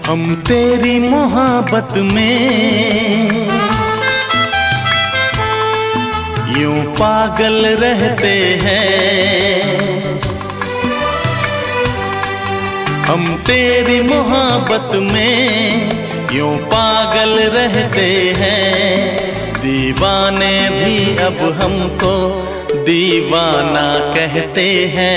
हम तेरी मोहब्बत में यूं पागल रहते हैं। हम तेरी मोहब्बत में यूं पागल रहते हैं। दीवाने भी अब हमको दीवाना कहते हैं।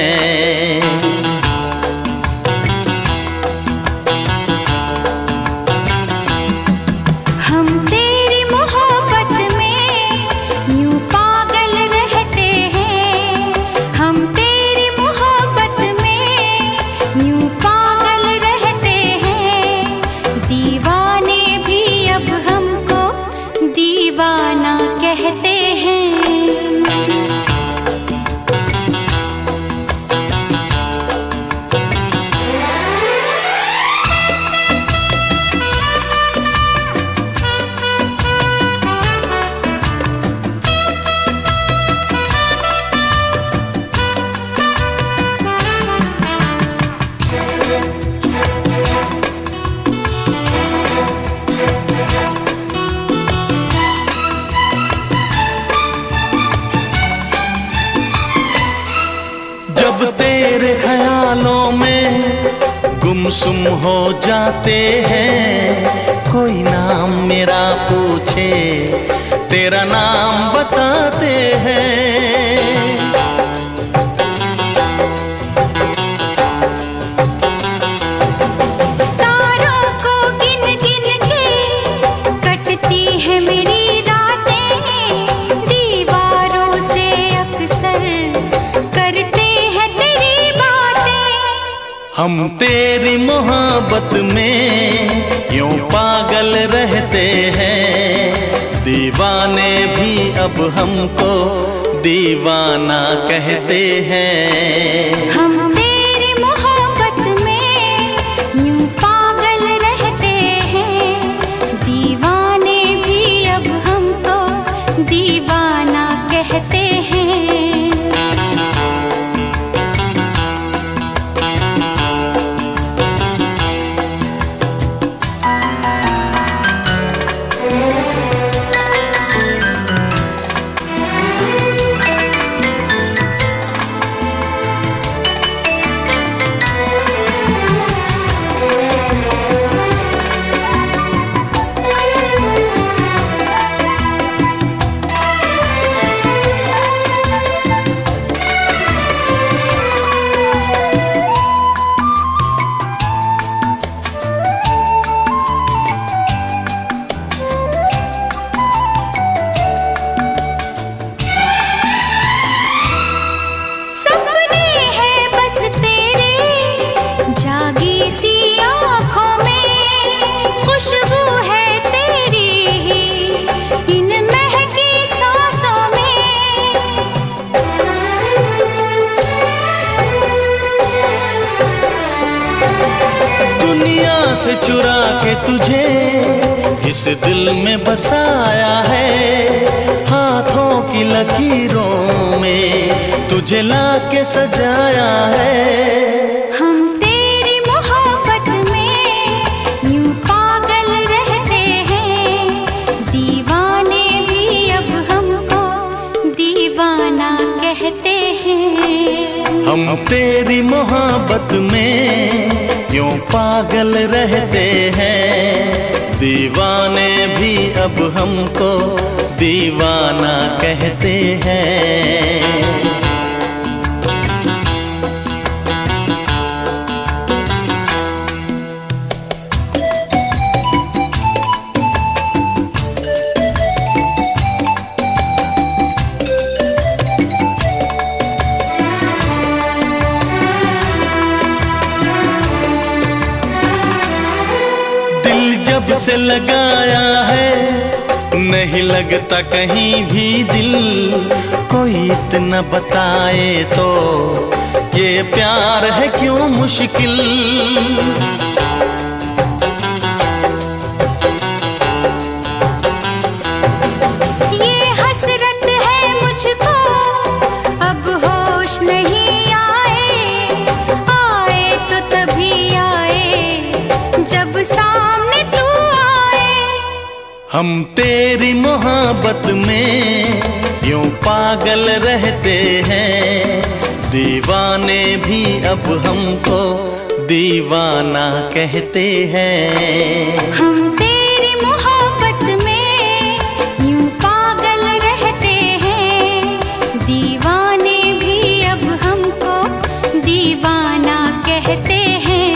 दीवाना कहते हैं। जब तेरे ख्यालों में गुमसुम हो जाते हैं। कोई नाम मेरा पूछे तेरा नाम बताते हैं। तारों को गिन गिन के कटती है मेरी रातें। दीवारों से अक्सर करते हम तेरी मोहब्बत में यूं पागल रहते हैं। दीवाने भी अब हमको दीवाना कहते हैं। हम तेरी मोहब्बत में यूं पागल रहते हैं। दीवाने भी अब हमको दीवाना कहते हैं। जागी सी आँखों में खुशबू है तेरी इन महकी सांसों में। दुनिया से चुरा के तुझे इस दिल में बसाया है। हाथों की लकीरों में तुझे लाके सजाया है। हम तेरी मोहब्बत में यूं पागल रहते हैं। दीवाने भी अब हमको दीवाना कहते हैं। जब से लगाया है नहीं लगता कहीं भी दिल। कोई इतना बताए तो ये प्यार है क्यों मुश्किल। सामने तू आए। हम तेरी मोहब्बत में यूं पागल रहते हैं, दीवाने भी अब हमको दीवाना कहते हैं। हम तेरी मोहब्बत में यूं पागल रहते हैं, दीवाने भी अब हमको दीवाना कहते हैं।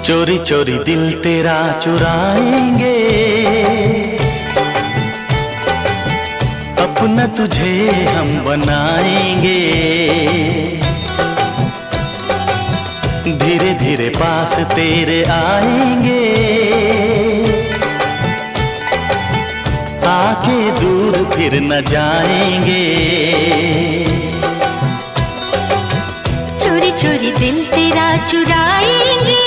चोरी चोरी दिल तेरा चुराएंगे, अपना तुझे हम बनाएंगे। धीरे धीरे पास तेरे आएंगे, आके दूर फिर न जाएंगे। चोरी चोरी दिल तेरा चुराएंगे,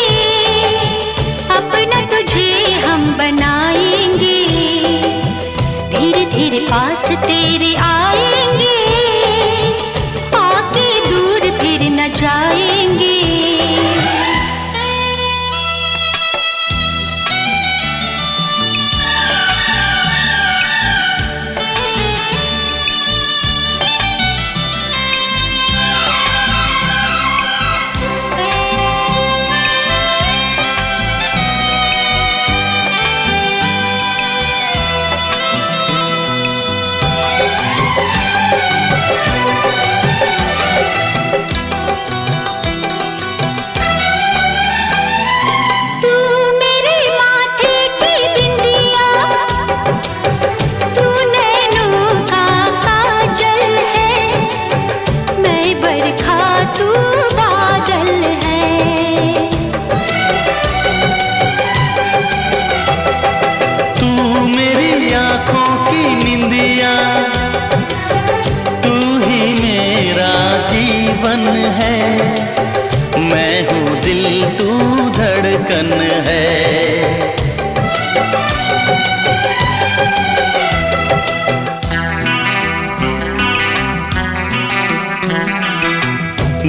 अपना तुझे हम बनाएंगे। धीरे धीरे पास तेरे आएंगे, आके दूर फिर न जाएंगे।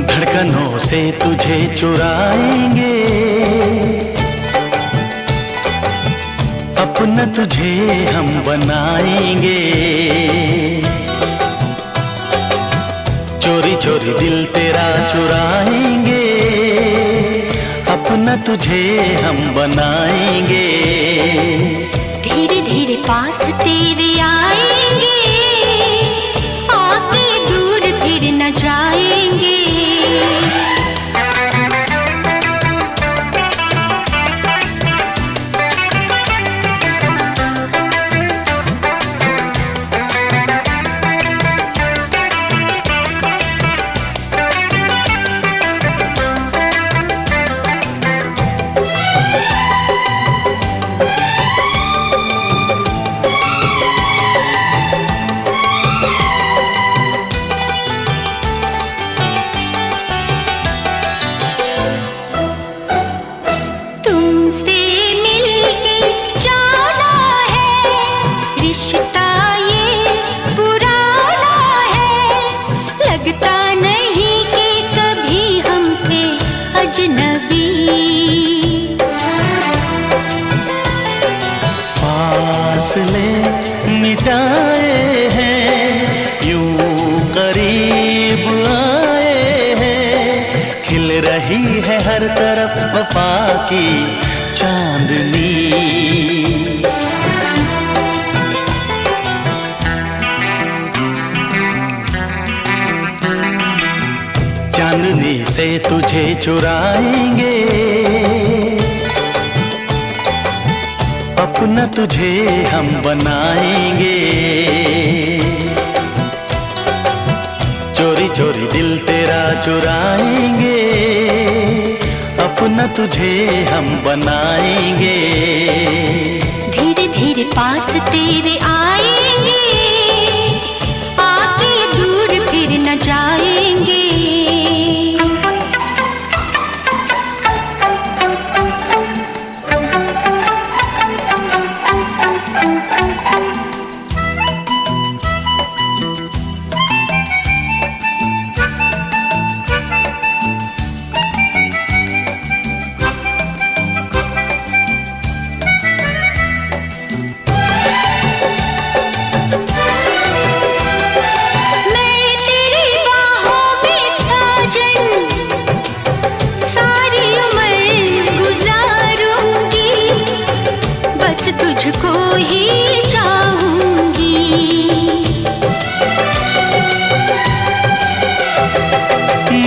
धड़कनों से तुझे चुराएंगे, अपना तुझे हम बनाएंगे। चोरी चोरी दिल तेरा चुराएंगे, अपना तुझे हम बनाएंगे। धीरे धीरे पास तेरे आएंगे, आके दूर फिर न जाएंगे। फासले मिटाए हैं, यूं करीब आए हैं। खिल रही है हर तरफ वफा की चांदनी। चांदनी से तुझे चुराएंगे, अपना तुझे हम बनाएंगे। चोरी चोरी दिल तेरा चुराएंगे, अपना तुझे हम बनाएंगे। धीरे धीरे पास तेरे आएंगे, आके दूर फिर न जाएंगे। तुझको ही चाहूंगी,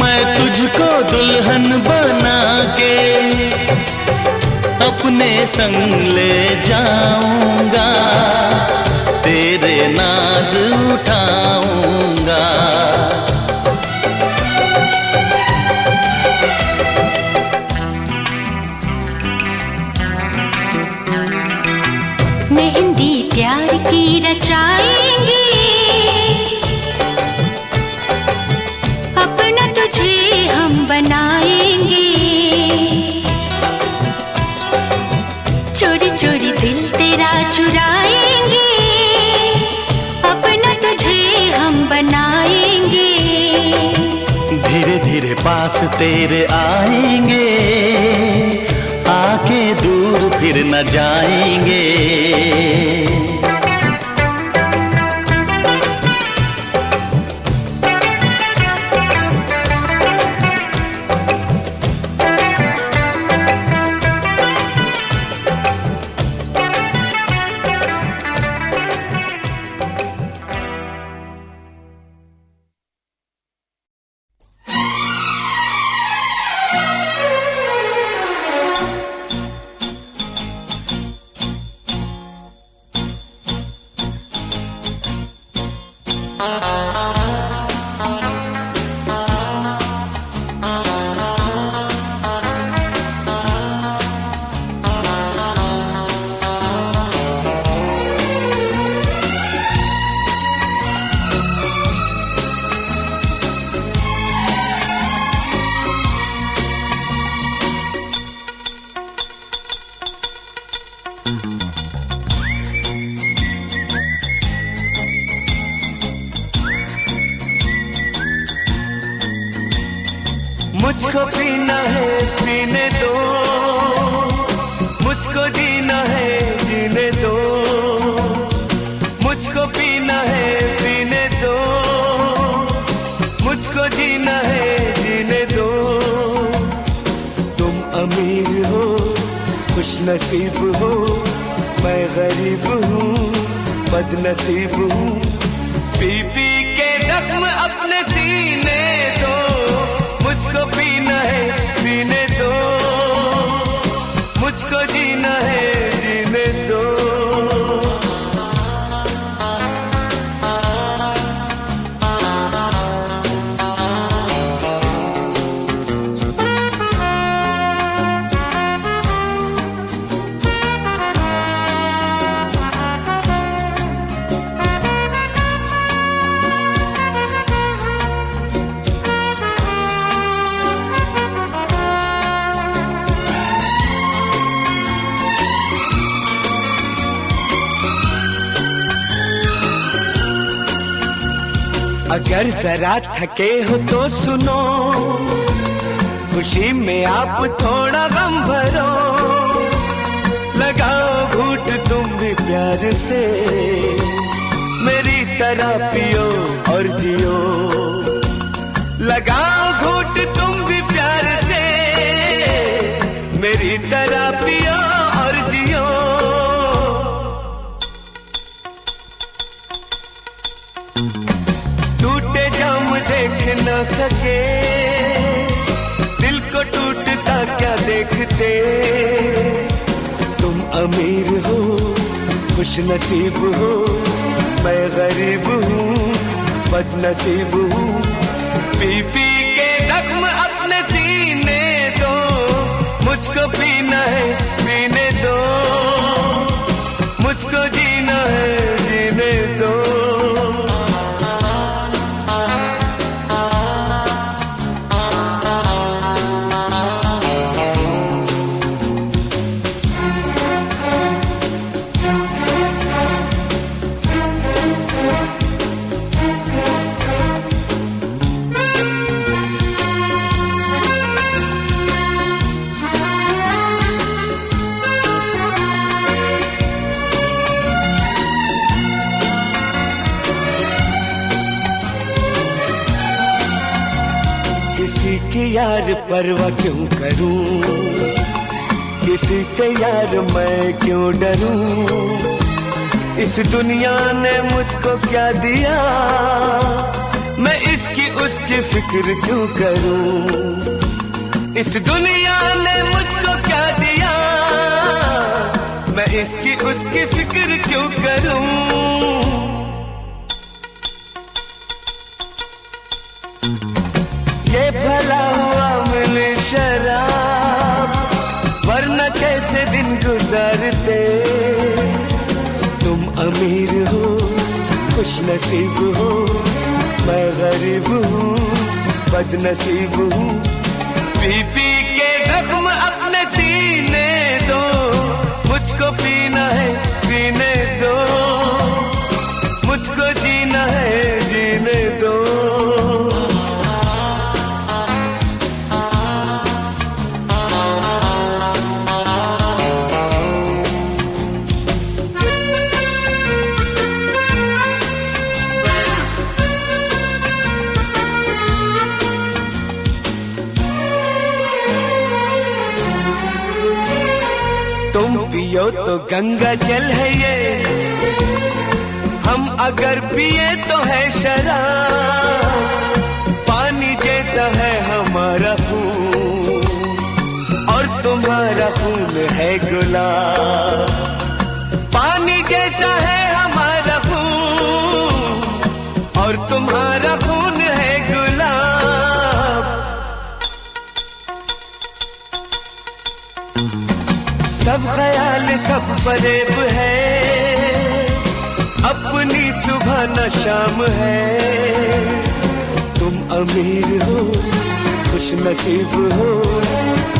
मैं तुझको दुल्हन बना के अपने संग ले जाऊंगा, तेरे नाज उठाऊंगा। मेहंदी प्यार की रचाएंगे, अपना तुझे हम बनाएंगे। चोरी चोरी दिल तेरा चुराएंगे, अपना तुझे हम बनाएंगे। धीरे धीरे पास तेरे आएंगे, आके दूर फिर न जाएंगे। मुझको पीना है पीने दो, मुझको जीना है जीने दो। मुझको पीना है पीने दो, मुझको जीना है जीने दो। तुम अमीर हो खुश नसीब हो, मैं गरीब हूँ बदनसीब हूँ। पी पी के जख्म अपने सीने दो, मुझको पीना है पीने दो, मुझको जीना है जीने दो। अगर जरा थके हो तो सुनो, खुशी में आप थोड़ा गम भरो। लगाओ घूंट तुम भी प्यार से, मेरी तरह पियो और जियो। लगाओ घूंट तुम भी प्यार से, मेरी तरह जरा पियो और जियो। टूटे जाम देख न सके, दिल को टूटता क्या देखते। तुम अमीर हो खुश नसीब हो, मैं गरीब हूँ बदनसीब हूँ। पी पी के जख्म अपने सीने दो, मुझको पीना है पीने दो, मुझको जीना है जीने दो। किसी की यार परवाह क्यों करूं, किसी से यार मैं क्यों डरूं। इस दुनिया ने मुझको क्या दिया, मैं इसकी उसकी फिक्र क्यों करूं। इस दुनिया ने मुझको क्या दिया, मैं इसकी उसकी फिक्र क्यों करूं। ये भला हुआ मिले शराब, वरना कैसे दिन गुजारते। तुम अमीर हो खुश नसीब हो, मैं गरीब हूँ बदनसीब हूँ। पी पी के जख्म अपने सीने दो, मुझको पीना है पीने दो, मुझको जीना है जीने दो। तुम पियो तो गंगा जल है ये, हम अगर पिए तो है शराब। पानी जैसा है हमारा खून और तुम्हारा खून है गुलाब। पानी जैसा है हमारा खून और तुम्हारा खून है गुलाब। सब ख्याल सब फरेब है, अपनी सुबह न शाम है। तुम अमीर हो खुश नसीब हो,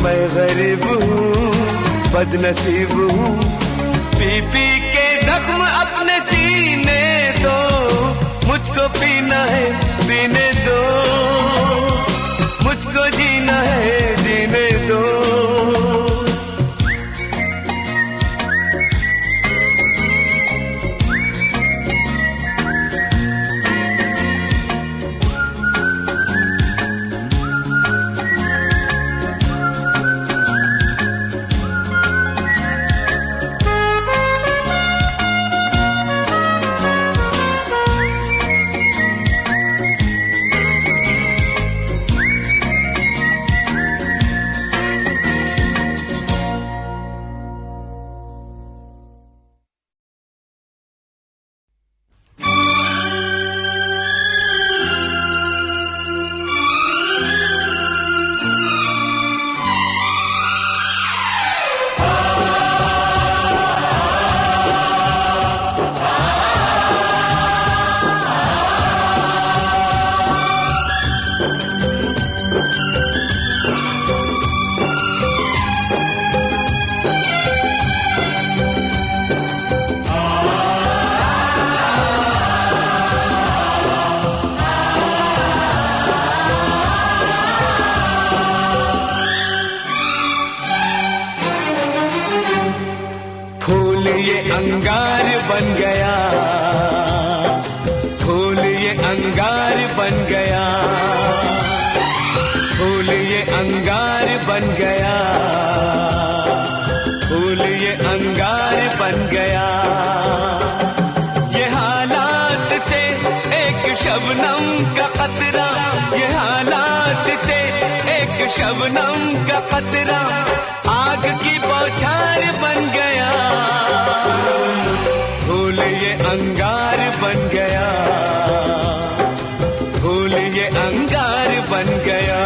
मैं गरीब हूँ बदनसीब हूँ। पी पी के जख्म अपने सीने दो, मुझको पीना है पीने दो, मुझको जीना है जीने दो। अंगार बन गया, फूल ये अंगार बन गया, फूल ये अंगार बन गया। फूल ये अंगार बन गया। ये हालात से एक शबनम का कतरा, ये हालात से एक शबनम का कतरा आग की बौछार बन गया। फूल ये अंगार बन गया, फूल ये अंगार बन गया।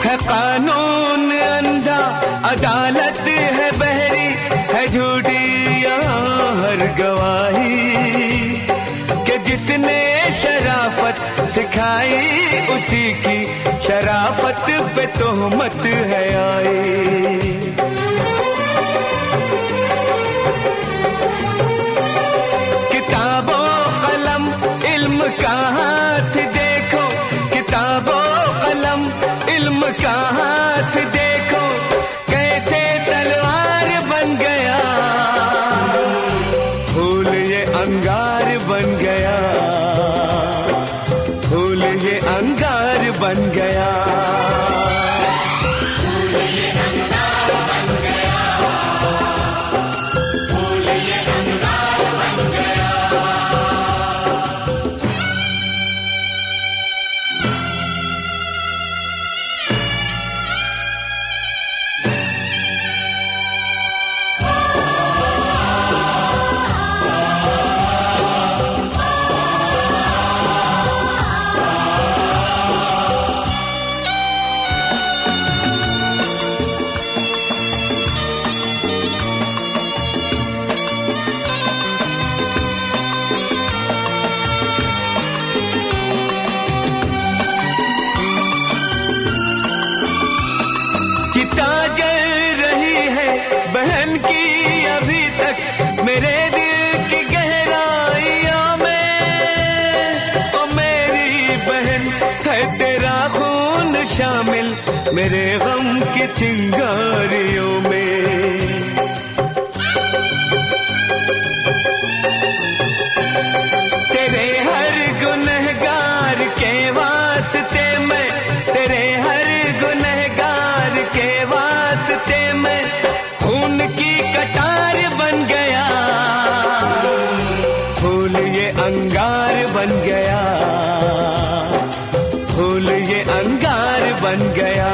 है कानून अंधा, अदालत है बहरी, है झूठी यहाँ हर गवाही कि जिसने शराफत सिखाई उसी की शराफत पे तोहमत है आई। किताबों कलम इल्म का हाथ देखो, किताबों कलम इल्म का हाथ देखो कैसे तलवार बन गया। फूल ये अंगार बन गया, फूल ये अंगार बन गया। चिता जल रही है बहन की अभी तक मेरे दिल की गहराइयों में। ओ मेरी बहन है तेरा खून शामिल मेरे गम की चिंगारियों में। तेरे हर गुनहगार के वास्ते मैं, तेरे हर गुनहगार के वास्ते मैं खून की कटार बन गया। फूल ये अंगार बन गया, फूल ये अंगार बन गया।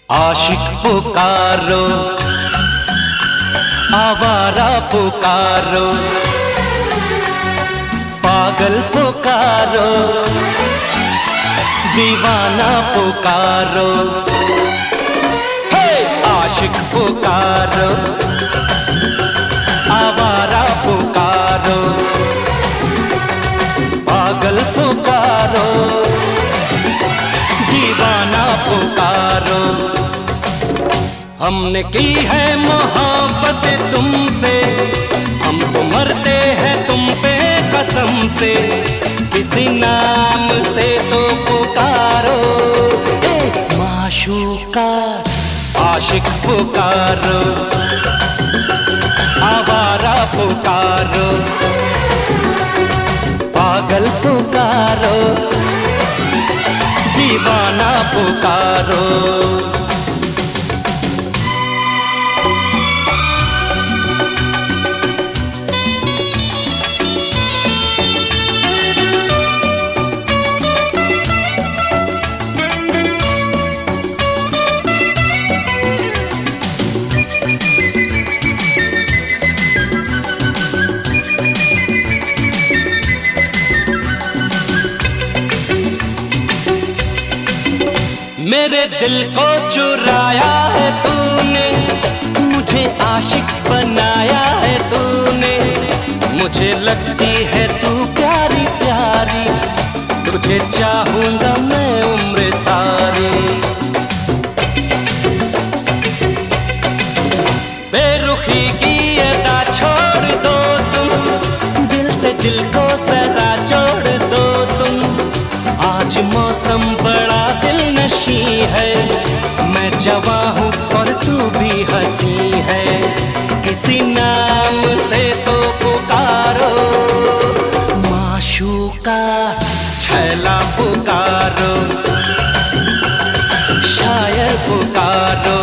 आशिक पुकारो, आवारा पुकारो, पागल पुकारो, दीवाना पुकारो। आशिक पुकारो, आवारा पुकारो, पागल पुकारो, दीवाना पुकारो। हमने की है मोहब्बत तुमसे, हम तो मरते हैं तुम पे कसम से। किसी नाम से तो पुकारो, माशूका आशिक पुकारो, आवारा पुकारो, पागल पुकारो, दीवाना पुकारो। मेरे दिल को चुराया है तूने, मुझे आशिक बनाया है तूने। मुझे लगती है तू प्यारी प्यारी, तुझे चाहूंगा मैं उम्र सारी। बेरुखी की अदा छोड़ दो तुम, दिल से दिल को जरा जोड़ दो तुम। आज मौसम बड़ा दिलनशी है, मैं जवां हूँ और तू भी हंसी है। किसी नाम से तो पुकारो, माशूका छैला पुकारो, शायर पुकारो,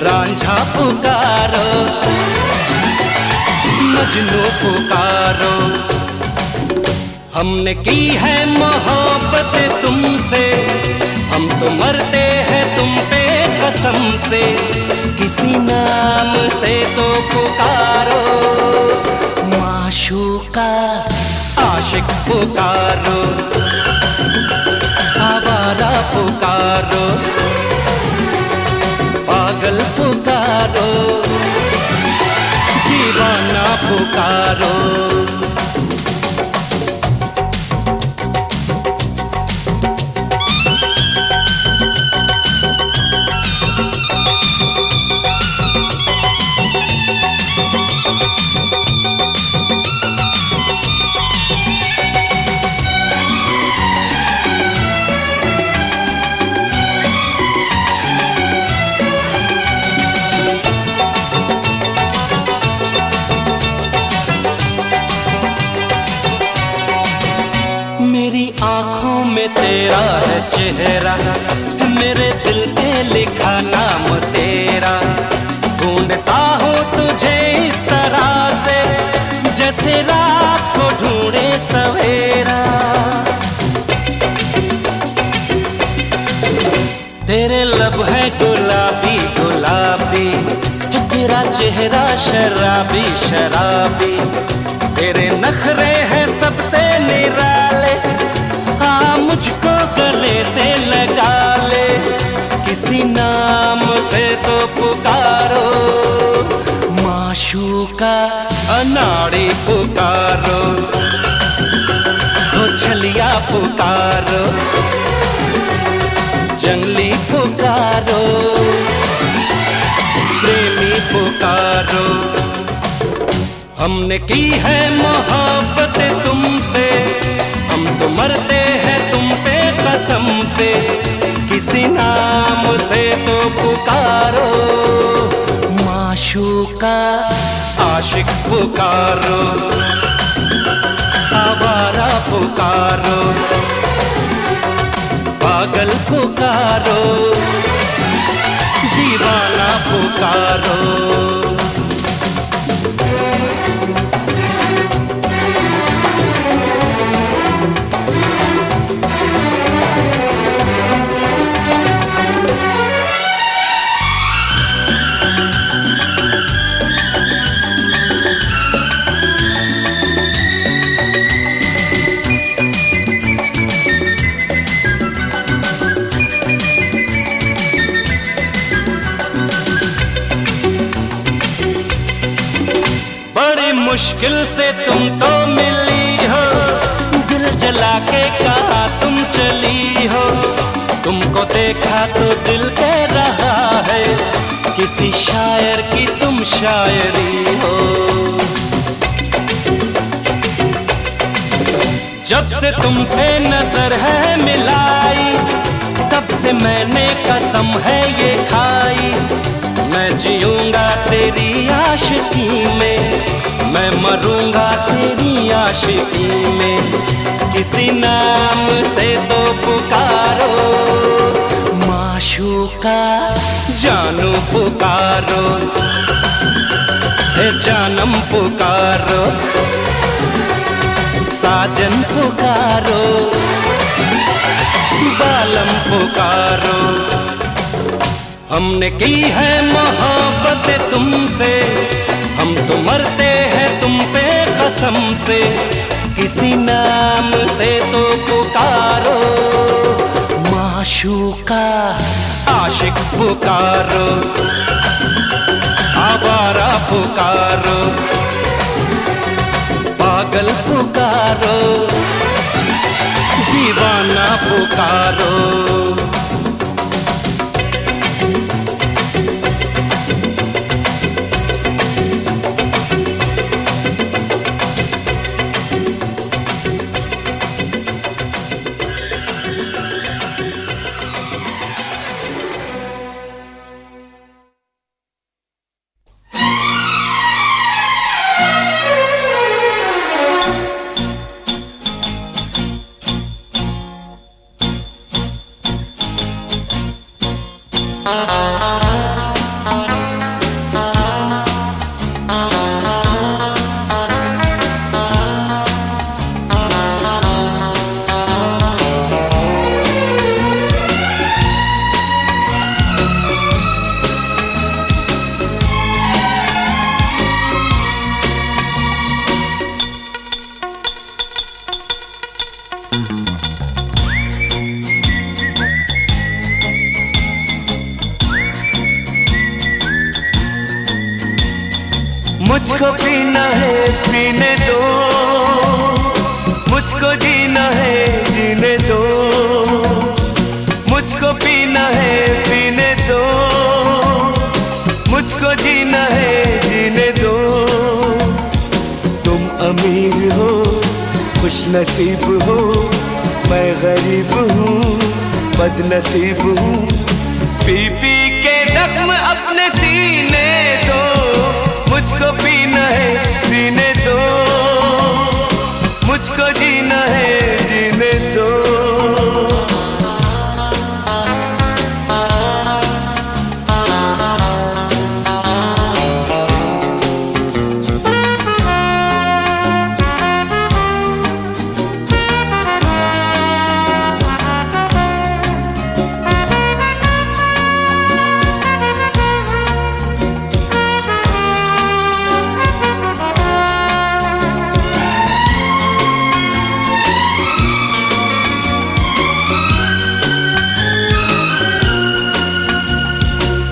रांझा पुकारो, मजनू पुकारो। हमने की है मोहब्बत तुमसे, हम तो मरते हैं तुम पे कसम से। किसी नाम से तो पुकारो, माशूका आशिक पुकारो, आवारा पुकारो, पागल पुकारो, दीवाना पुकारो। मेरी आंखों में तेरा है चेहरा, मेरे दिल पे लिखा नाम तेरा। ढूंढता हूँ तुझे इस तरह से, जैसे रात को ढूंढे सवेरा। तेरे लब है गुलाबी गुलाबी, तेरा चेहरा शराबी शराबी। तेरे नखरे हैं सबसे निराले, आ मुझको गले से लगा ले। किसी नाम से तो पुकारो, माशूका अनाड़ी पुकारो, हो छलिया पुकारो, जंगली पुकारो, प्रेमी पुकारो। हमने की है मोहब्बत तुमसे, हम तो मरते हैं तुम पे कसम से। किसी नाम से तो पुकारो, माशूका आशिक पुकारो, आवारा पुकारो, पागल पुकारो, दीवाना पुकारो। मुश्किल से तुम तो मिली हो, दिल जला के कहा तुम चली हो। तुमको देखा तो दिल कह रहा है, किसी शायर की तुम शायरी हो। जब से तुमसे नजर है मिलाई, तब से मैंने कसम है ये खाई। मैं जीऊंगा तेरी आशिकी में, मैं मरूंगा तेरी आशिकी में। किसी नाम से तो पुकारो, माशूका जानू पुकारो, हे जानम पुकारो, साजन पुकारो, बालम पुकारो। हमने की है मोहब्बत तुमसे, हम तो मरते हैं तुम पे कसम से। किसी नाम से तो पुकारो, माशूका आशिक पुकारो, आवारा पुकारो, पागल पुकारो, दीवाना पुकारो। मुझको पीना है पीने दो, मुझको जीना है जीने दो। मुझको पीना है पीने दो, मुझको जीना है जीने दो। तुम अमीर हो खुश नसीब हो, मैं गरीब हूँ बदनसीब हूँ। पी पी के जख्म अपने सीने दो, मुझको पीना है पीने दो, मुझको जीना है जीने दो।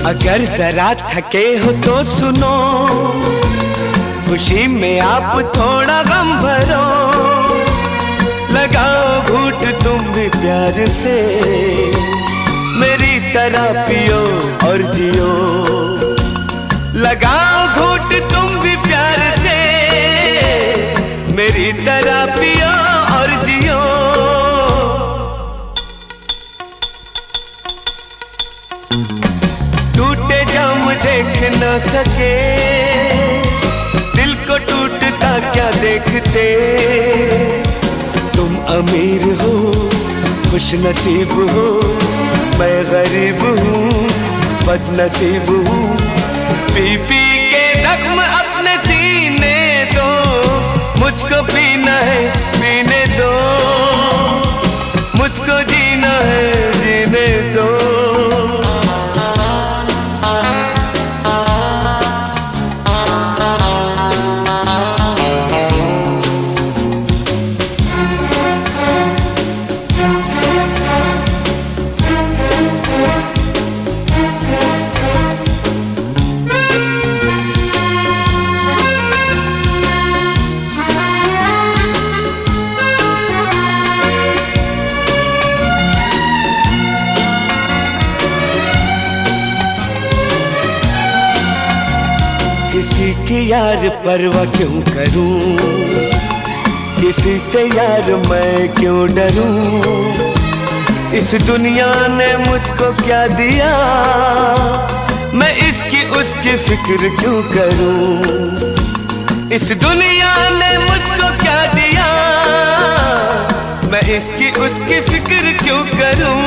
अगर जरा थके हो तो सुनो, खुशी में आप थोड़ा गम भरो। लगाओ घूंट तुम भी प्यार से, मेरी तरह पियो और जियो। लगाओ घूंट तुम भी प्यार से, मेरी तरह पियो और जियो। टूटे जाम देख न सके, दिल को टूटता क्या देखते। तुम अमीर हो खुश नसीब हो, मैं गरीब हूँ बदनसीब हूँ। पी पी के जख्म अपने सीने दो, मुझको पीना है पीने दो, मुझको जीना है जीने दो। किसी की यार परवाह क्यों करूं, किसी से यार मैं क्यों डरूं। इस दुनिया ने मुझको क्या दिया, मैं इसकी उसकी फिक्र क्यों करूं। इस दुनिया ने मुझको क्या दिया, मैं इसकी उसकी फिक्र क्यों करूं।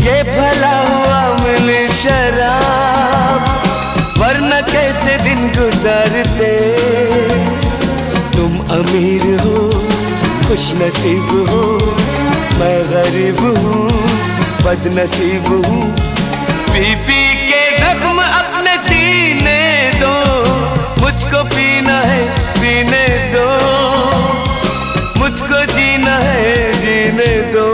ये भला हुआ मिले शराब, वरना कैसे दिन गुजारते। तुम अमीर हो खुश नसीब हो, मैं गरीब हूँ बदनसीब हूँ। पी पी के जख्म अपने सीने दो, मुझको पीना है पीने दो, मुझको जीना है जीने दो।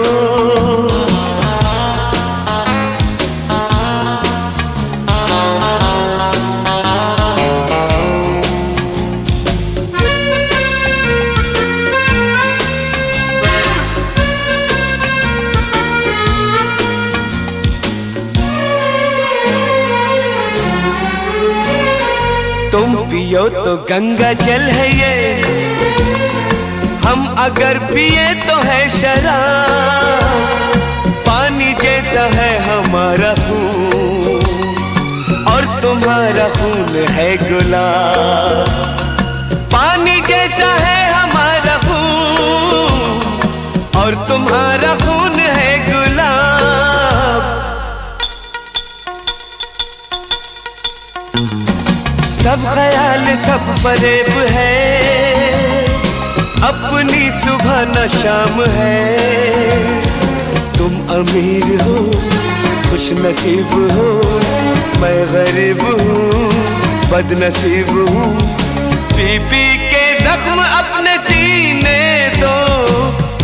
तुम पियो तो गंगा जल है ये, हम अगर पिए तो है शराब। पानी जैसा है हमारा खून और तुम्हारा खून है गुलाब। पानी जैसा है हमारा खून और तुम्हारा खून है गुलाब। सब ख्याल सब फरेब है, अपनी सुबह न शाम है। तुम अमीर हो खुश नसीब हो, मैं गरीब हूँ बदनसीब हूँ। पी पी के जख्म अपने सीने दो,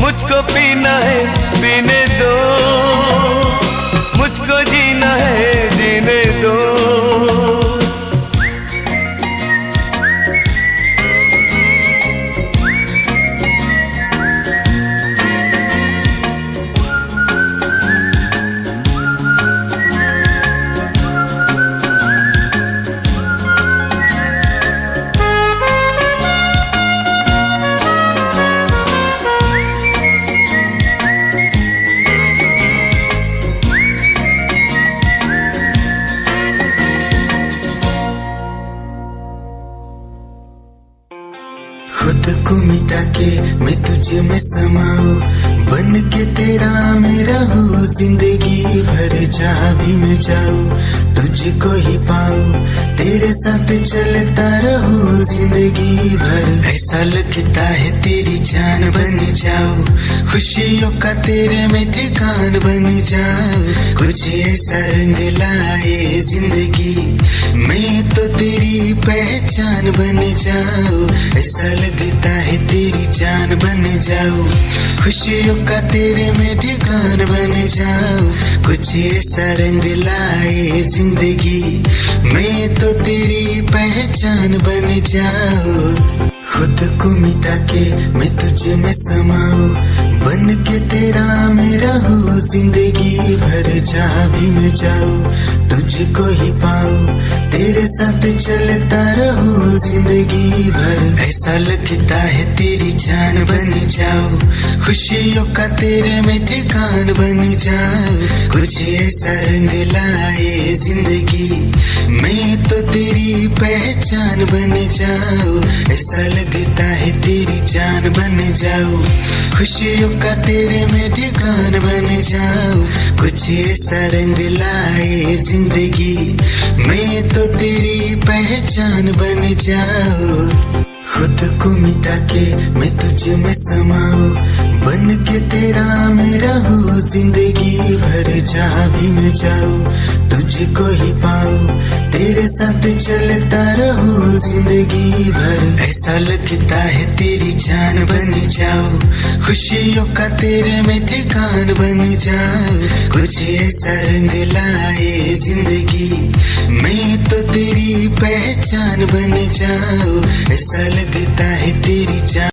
मुझको पीना है पीने दो, मुझको जीना है जीने दो। खुद को मिटा के मैं तुझे में समाऊं, बन के तेरा मेरा हो जिंदगी भर। जहाँ भी मैं जाऊं तुझको ही पाऊं, तेरे साथ चलता रहूं जिंदगी भर। ऐसा लगता है तेरी जान बन जाऊं, खुशियों का तेरे में ठिकान बन जाऊं। कुछ ऐसा रंग लाए जिंदगी, मैं तो तेरी पहचान बन जाऊं। ऐसा लगता है तेरी जान बन जाऊं, खुशियों का तेरे में ठिकान बन जाऊं। कुछ ऐसा रंग लाए जिंदगी, मैं तो तेरी पहचान बन जाऊं। खुद को मिटा के मैं तुझे में समाऊं, बन के तेरा मेरा हो जिंदगी भर। जहाँ भी मैं जाऊं तुझको ही पाऊं, तेरे साथ चलता रहूं जिंदगी भर। ऐसा लगता है तेरी जान बन जाऊं, खुशियों का तेरे में ठिकान बन जाऊं। कुछ ऐसा रंग लाए जिंदगी, मैं तो तेरी पहचान बन जाऊं। ऐसा लगता है तेरी जान बन जाऊं, खुशियों का तेरे में ठिकान बन जाऊं। कुछ ऐसा रंग लाए जिंदगी, मैं तो तेरी पहचान बन जाऊं। खुद को मिटा के मैं तुझे में समाऊं, बन के तेरा मेरा हो जिंदगी भर। जहाँ भी मैं जाऊं तुझको ही पाऊं, तेरे साथ चलता रहूं जिंदगी भर। ऐसा लगता है तेरी जान बन जाऊं, खुशियों का तेरे में ठिकान बन जाऊं। कुछ ऐसा रंग लाए जिंदगी, मैं तो तेरी पहचान बन जाऊं। ऐसा लगता है तेरी जान।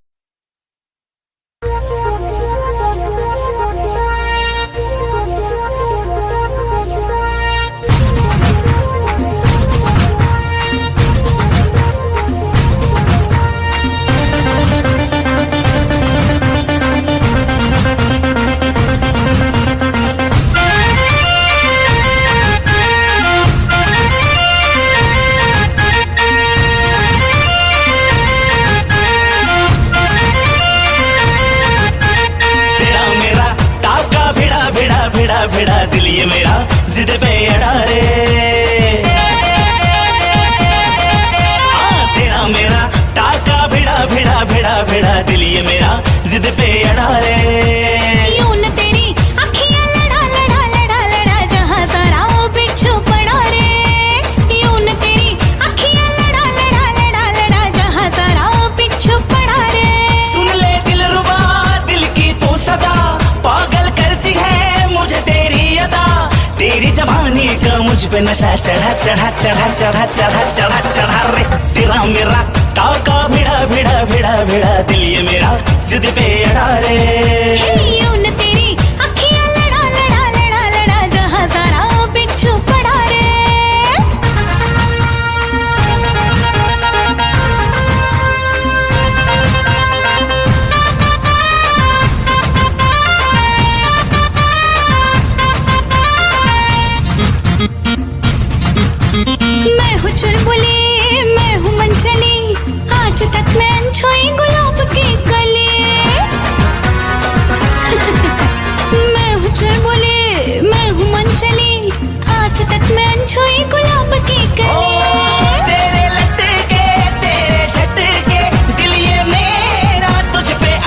भिड़ा भिड़ा दिल ये मेरा जिद पे अड़ा रे। तेरा मेरा टाका भिड़ा भिड़ा भिड़ा भिड़ा दिल ये मेरा जिद पे अड़ा रे। यूं न तेरी अखियां लड़ा लड़ा लड़ा लड़ा जहां सारा वो बिच्छू पड़ा रे। यूं न तेरी अखियां लड़ा लड़ा लड़ा लड़ा जहां सारा वो बिच्छू पड़ा रे। सुन ले दिलरुबा दिल की तू सदा पागल करती है मुझे तेरी अदा। तेरी जवानी का मुझ पे नशा चढ़ा चढ़ा चढ़ा चढ़ा चढ़ा चढ़ा चढ़ा रे। तेरा मेरा टाका भिड़ा भिड़ा भिड़ा भिड़ा दिल ये मेरा जिद पे अड़ा रे। यूं न तेरी अखियां लड़ा लड़ा लड़ा लड़ा जहां सारा वो बिच्छू पड़ा रे। मैं हूँ चुलबुली मैं हूँ मनचली आज तक मैं अनछुई गुलाब की कली। मैं हूँ चुलबुली मैं हूँ मनचली आज तक मैं अनछुई गुलाब की कली। तेरे लटके तेरे झटके दिल ये मेरा तुझ पे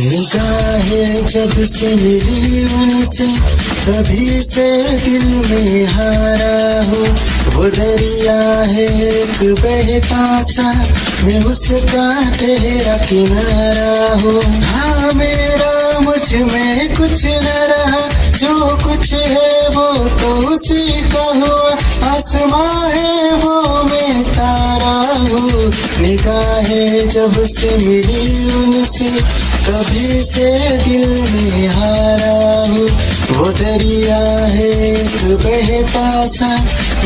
निगाहें जब से मिली उनसे तभी से दिल में हारा हो। वो दरिया है एक बहता सा मैं उसका ठहरा किनारा हो। हाँ मेरा मुझ में कुछ न रहा जो कुछ है वो तो उसी का हुआ। आसमां है वो मैं तारा हूँ। निगाहें जब से मिली उनसे तभी से दिल में हारा हूँ। वो दरिया है एक बहता सा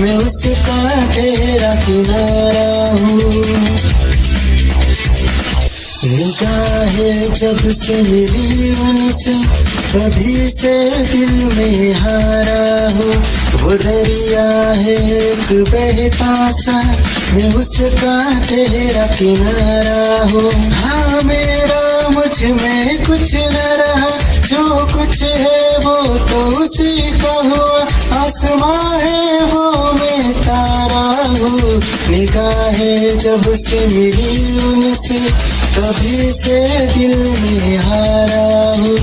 मैं उसका ठहरा किनारा हूँ। निगाहें जब से मिली उनसे तभी से दिल में हारा हूँ। वो दरिया है एक बहता सा मैं उसका ठहरा किनारा हूँ। हाँ मेरा मुझ में कुछ न रहा जो कुछ है वो तो उसी का हुआ। आसमां है वो मैं तारा हूँ। निगाहें जब से मिली उनसे तभी से दिल में हारा हूँ।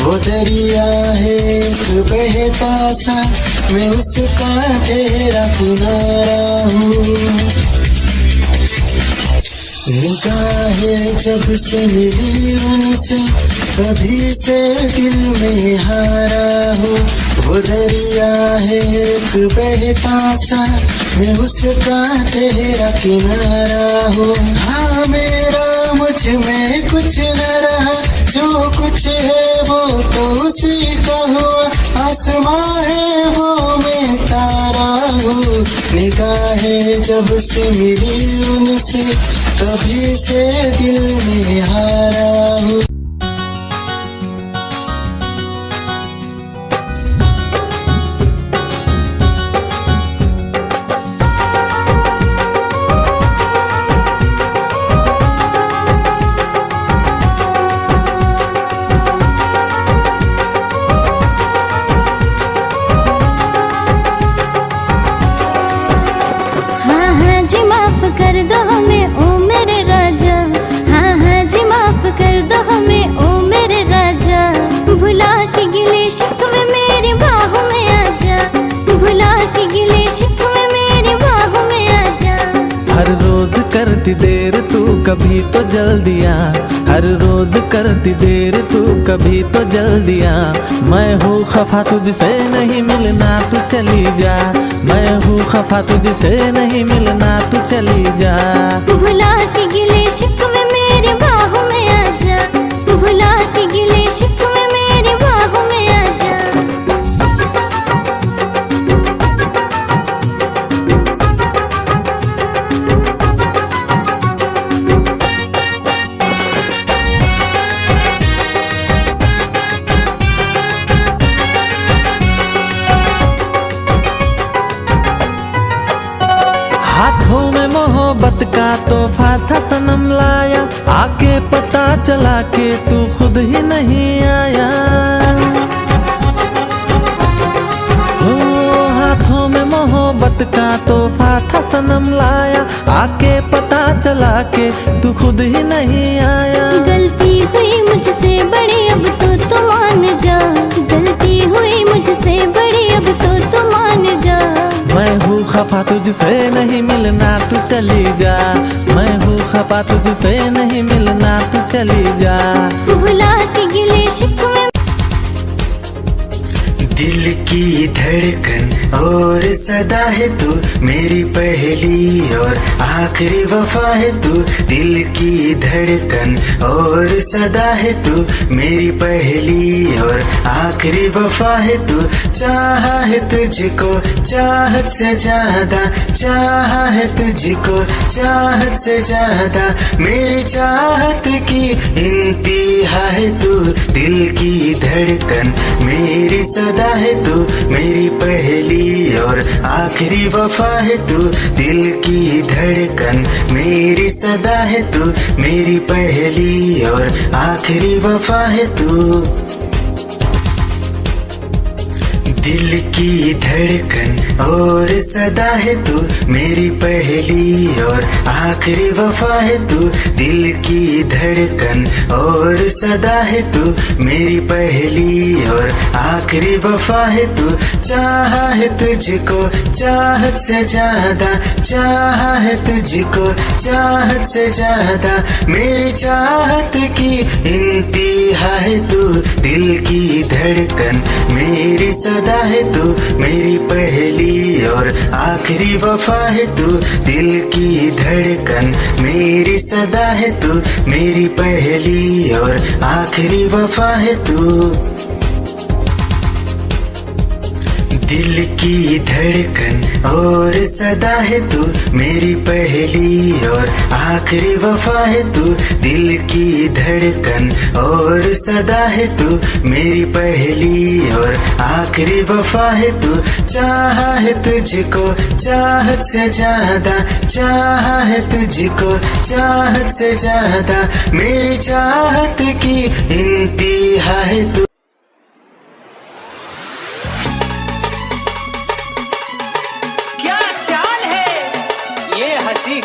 वो दरिया है एक बहता सा मैं उसका ठहरा किनारा हूँ। निगाहें जब से मिली उनसे तभी से दिल में हारा हूँ। वो दरिया है एक बहता सा मैं उसका ठहरा किनारा हूँ। हाँ मेरा मुझ में कुछ न रहा जो कुछ है वो तो उसी का हुआ। आसमां है वो मैं तारा हूँ। निगाहें जब से मिली उनसे तभी से दिल में हारा हूँ। कर दो हमें ओ मेरे राजा। हाँ हाँ जी माफ करती देर तू कभी तो जल्दी आ, हर रोज करती देर तू कभी तो जल्दी आ। मैं हूँ खफा तुझसे नहीं मिलना तू चली जा, मैं हूँ खफा तुझसे नहीं मिलना तू चली जा। भुला के गिले शिकवे मेरे बाहों में आजा, भुला के गिले शिकवे मेरे बाहों में आजा। हाथों में मोहब्बत का तोहफा था सनम लाया, आके पता चला के तू खुद ही नहीं आया। ओ हाथों में मोहब्बत का तोहफा था सनम लाया, आके पता चला के तू खुद ही नहीं आया। गलती हुई मुझसे बड़ी अब तो मान जा, गलती हुई मुझसे बड़ी अब तो मान जा। मैं हूँ खफा तुझसे नहीं मिलना तू चली जा, मैं हूँ खफा तुझसे नहीं मिलना तू चली जा। भुला के गिले शिकवे दिल की धड़कन और सदा है तू मेरी पहली और आखिरी वफा है तू। दिल की धड़कन और सदा है तू मेरी पहली और आखिरी वफा है तू। चाहा है तुझको चाहत से ज्यादा, चाहा है तुझको चाहत से ज्यादा, मेरी चाहत की इंतहा है तू। दिल की धड़कन मेरी सदा है तू मेरी पहली और आखिरी वफा है तू। दिल की धड़कन मेरी सदा है तू मेरी पहली और आखिरी वफा है तू। दिल की धड़कन और सदा है तू मेरी पहली और आखिरी वफा है तू। दिल की धड़कन और सदा है तू मेरी पहली और आखिरी वफा है तू। चाहा है तुझको चाहत से ज्यादा, चाहा है तुझको चाहत से ज्यादा, मेरी चाहत की इंतहा है तू। दिल की धड़कन मेरी सदा है तू मेरी पहली और आखिरी वफा है तू। दिल की धड़कन मेरी सदा है तू मेरी पहली और आखिरी वफा है तू। दिल की धड़कन और सदा है तू मेरी पहली और आखिरी वफा है तू। दिल की धड़कन और सदा है तू मेरी पहली और आखिरी वफा है तू। चाहा है तुझको चाहत से ज्यादा, चाहा है तुझको चाहत से ज्यादा, मेरी चाहत की इंतहा है तू।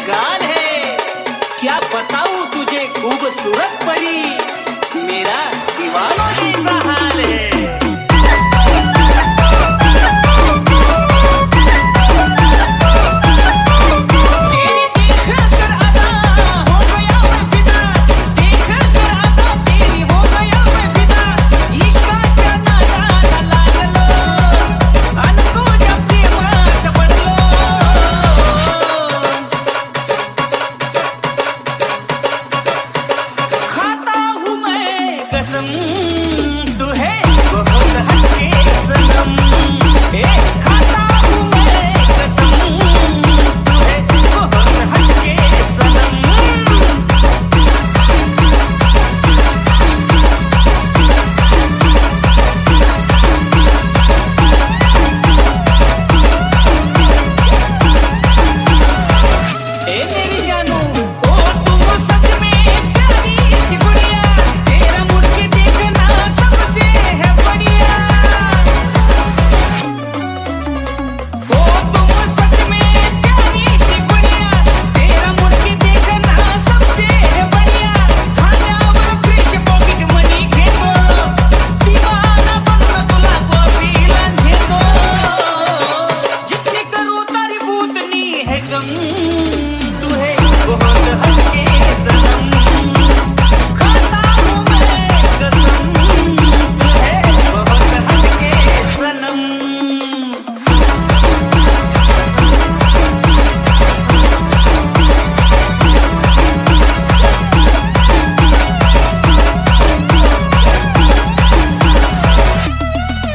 गान है क्या बताऊं तुझे खूबसूरत परी, मेरा दीवानों जैसा हाल है। है गम